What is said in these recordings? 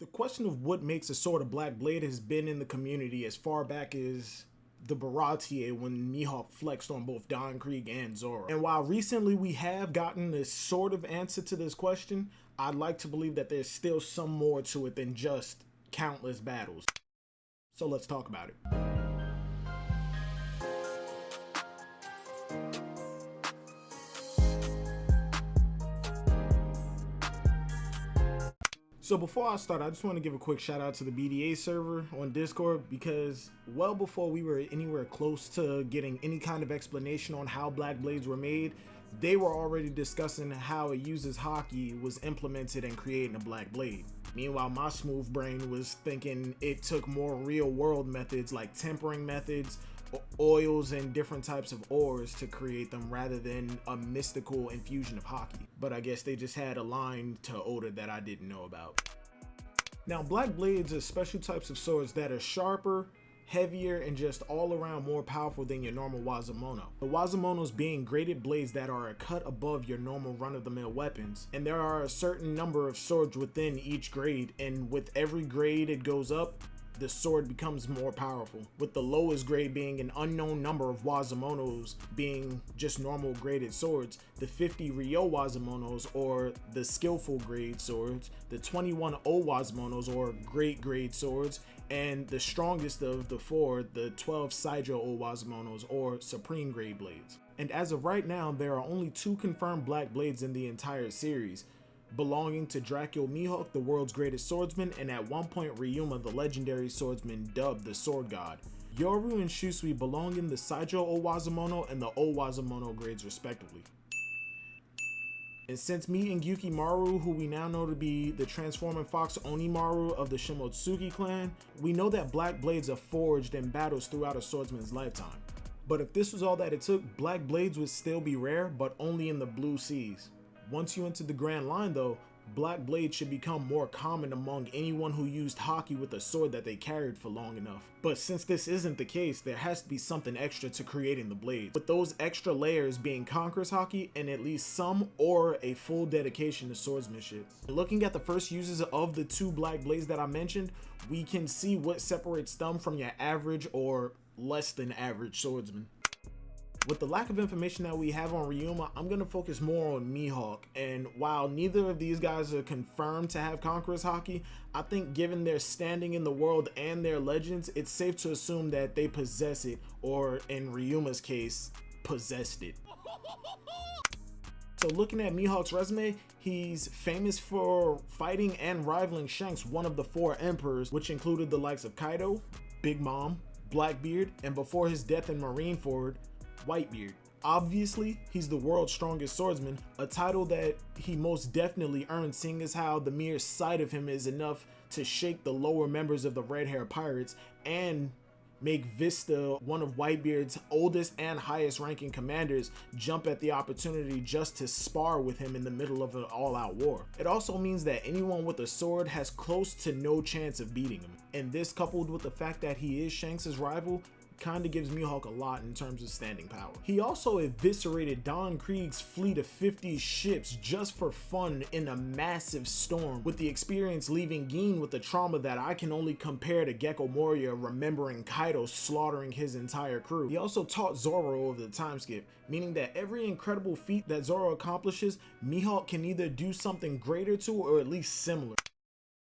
The question of what makes a sword a black blade has been in the community as far back as the Baratier when Mihawk flexed on both Don Krieg and Zoro. And while recently we have gotten a sort of answer to this question, I'd like to believe that there's still some more to it than just countless battles. So let's talk about it. So before I start, I just want to give a quick shout out to the BDA server on Discord, because well before we were anywhere close to getting any kind of explanation on how black blades were made, they were already discussing how it uses Haki was implemented in creating a black blade. Meanwhile, my smooth brain was thinking it took more real world methods like tempering methods, oils, and different types of ores to create them rather than a mystical infusion of Haki. But I guess they just had a line to Oda that I didn't know about. Now, black blades are special types of swords that are sharper, heavier, and just all around more powerful than your normal Wazamono. The Wazamonos being graded blades that are a cut above your normal run-of-the-mill weapons, and there are a certain number of swords within each grade, and with every grade it goes up, the sword becomes more powerful, with the lowest grade being an unknown number of Wazamonos being just normal graded swords, the 50 Ryo Wazamonos or the skillful grade swords, the 21 O Wazamonos or great grade swords, and the strongest of the four, the 12 Saijo O Wazamonos or supreme grade blades. And as of right now, there are only 2 confirmed black blades in the entire series, belonging to Dracula Mihawk, the world's greatest swordsman, and at one point Ryuma, the legendary swordsman dubbed the Sword God. Yoru and Shusui belong in the Saijo O Wazamono and the O Wazamono grades respectively. And since meeting Yukimaru, who we now know to be the transforming fox Onimaru of the Shimotsuki clan, we know that black blades are forged in battles throughout a swordsman's lifetime. But if this was all that it took, black blades would still be rare, but only in the blue seas. Once you enter the Grand Line though, black blades should become more common among anyone who used Haki with a sword that they carried for long enough. But since this isn't the case, there has to be something extra to creating the blades, with those extra layers being Conqueror's Haki and at least some or a full dedication to swordsmanship. Looking at the first uses of the 2 black blades that I mentioned, we can see what separates them from your average or less than average swordsman. With the lack of information that we have on Ryuma, I'm going to focus more on Mihawk, and while neither of these guys are confirmed to have Conqueror's Haki, I think given their standing in the world and their legends, it's safe to assume that they possess it, or in Ryuma's case, possessed it. So looking at Mihawk's resume, he's famous for fighting and rivaling Shanks, one of the 4 emperors, which included the likes of Kaido, Big Mom, Blackbeard, and before his death in Marineford, Whitebeard. Obviously, he's the world's strongest swordsman, a title that he most definitely earned, seeing as how the mere sight of him is enough to shake the lower members of the Red Hair Pirates and make Vista, one of Whitebeard's oldest and highest ranking commanders, jump at the opportunity just to spar with him in the middle of an all-out war. It also means that anyone with a sword has close to no chance of beating him, and this coupled with the fact that he is Shanks' rival kind of gives Mihawk a lot in terms of standing power. He also eviscerated Don Krieg's fleet of 50 ships just for fun in a massive storm, with the experience leaving Gin with a trauma that I can only compare to Gecko Moria remembering Kaido slaughtering his entire crew. He also taught Zoro over the time skip, meaning that every incredible feat that Zoro accomplishes, Mihawk can either do something greater to or at least similar.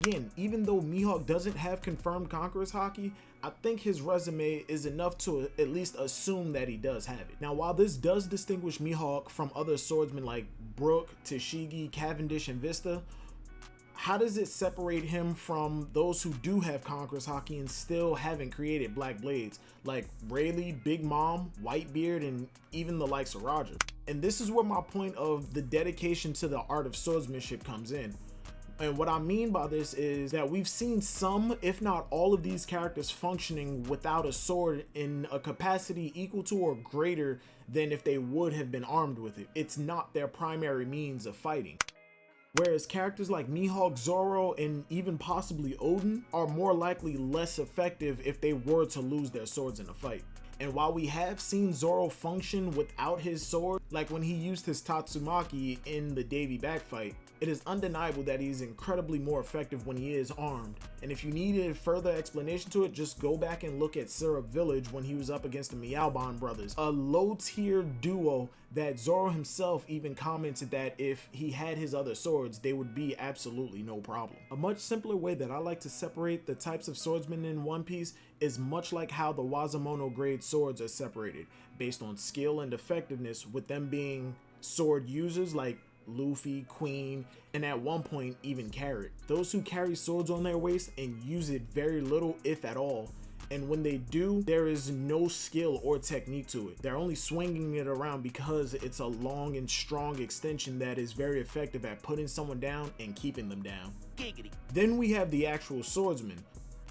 Again, even though Mihawk doesn't have confirmed Conqueror's Haki, I think his resume is enough to at least assume that he does have it. Now, while this does distinguish Mihawk from other swordsmen like Brook, Tashigi, Cavendish, and Vista, how does it separate him from those who do have Conqueror's Haki and still haven't created black blades, like Rayleigh, Big Mom, Whitebeard, and even the likes of Roger? And this is where my point of the dedication to the art of swordsmanship comes in. And what I mean by this is that we've seen some, if not all of these characters functioning without a sword in a capacity equal to or greater than if they would have been armed with it. It's not their primary means of fighting. Whereas characters like Mihawk, Zoro, and even possibly Odin are more likely less effective if they were to lose their swords in a fight. And while we have seen Zoro function without his sword, like when he used his Tatsumaki in the Davy back fight, It is undeniable that he is incredibly more effective when he is armed, and if you needed further explanation to it, just go back and look at Syrup Village when he was up against the Meowbon brothers, a low-tier duo that Zoro himself even commented that if he had his other swords, they would be absolutely no problem. A much simpler way that I like to separate the types of swordsmen in One Piece is much like how the Wazamono grade swords are separated, based on skill and effectiveness, with them being sword users like Luffy, Queen, and at one point even Carrot. Those who carry swords on their waist and use it very little, if at all, and when they do, there is no skill or technique to it. They're only swinging it around because it's a long and strong extension that is very effective at putting someone down and keeping them down. Giggity. Then we have the actual swordsmen.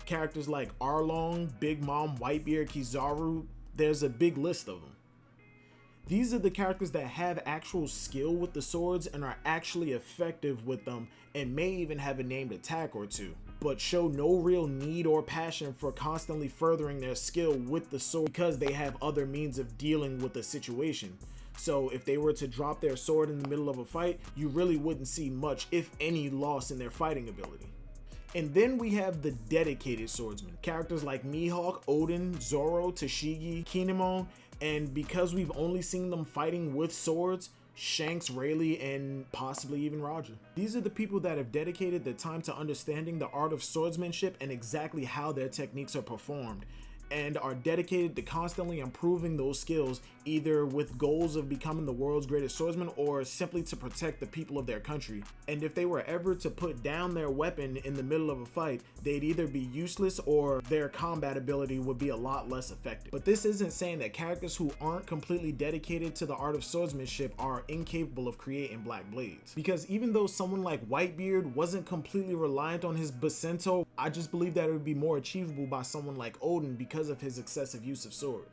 Characters like Arlong, Big Mom, Whitebeard, Kizaru, there's a big list of them. These are the characters that have actual skill with the swords and are actually effective with them and may even have a named attack or two, but show no real need or passion for constantly furthering their skill with the sword because they have other means of dealing with the situation. So if they were to drop their sword in the middle of a fight, you really wouldn't see much, if any, loss in their fighting ability. And then we have the dedicated swordsmen, characters like Mihawk, Odin, Zoro, Tashigi, Kinemon, and because we've only seen them fighting with swords, Shanks, Rayleigh, and possibly even Roger. These are the people that have dedicated their time to understanding the art of swordsmanship and exactly how their techniques are performed, and are dedicated to constantly improving those skills, either with goals of becoming the world's greatest swordsman or simply to protect the people of their country. And if they were ever to put down their weapon in the middle of a fight, they'd either be useless or their combat ability would be a lot less effective. But this isn't saying that characters who aren't completely dedicated to the art of swordsmanship are incapable of creating black blades. Because even though someone like Whitebeard wasn't completely reliant on his Basento, I just believe that it would be more achievable by someone like Odin because of his excessive use of swords.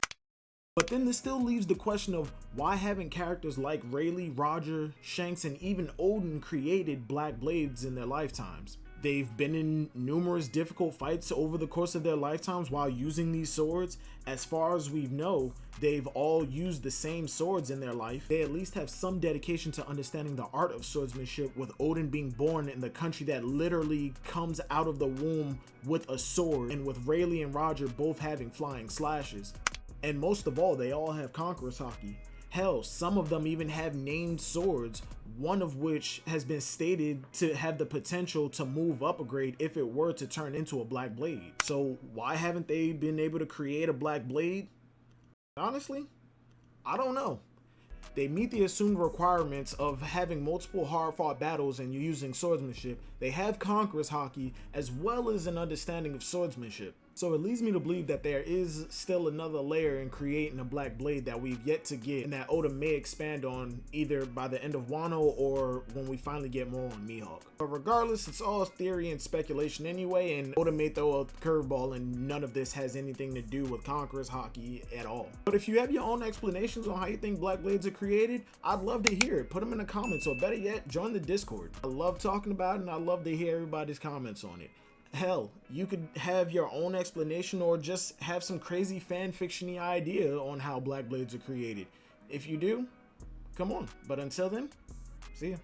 But then this still leaves the question of why haven't characters like Rayleigh, Roger, Shanks, and even Odin created black blades in their lifetimes? They've been in numerous difficult fights over the course of their lifetimes while using these swords. As far as we know, they've all used the same swords in their life. They at least have some dedication to understanding the art of swordsmanship, with Odin being born in the country that literally comes out of the womb with a sword, and with Rayleigh and Roger both having flying slashes. And most of all, they all have Conqueror's Haki. Hell, some of them even have named swords, one of which has been stated to have the potential to move up a grade if it were to turn into a black blade. So why haven't they been able to create a black blade? Honestly, I don't know. They meet the assumed requirements of having multiple hard-fought battles and using swordsmanship. They have Conqueror's Haki as well as an understanding of swordsmanship. So it leads me to believe that there is still another layer in creating a black blade that we've yet to get, and that Oda may expand on either by the end of Wano or when we finally get more on Mihawk. But regardless, it's all theory and speculation anyway, and Oda may throw a curveball, and none of this has anything to do with Conqueror's Haki at all. But if you have your own explanations on how you think black blades are created, I'd love to hear it. Put them in the comments, or better yet, join the Discord. I love talking about it, and I love to hear everybody's comments on it. Hell, you could have your own explanation or just have some crazy fan fiction-y idea on how black blades are created. If you do, come on. But until then, see ya.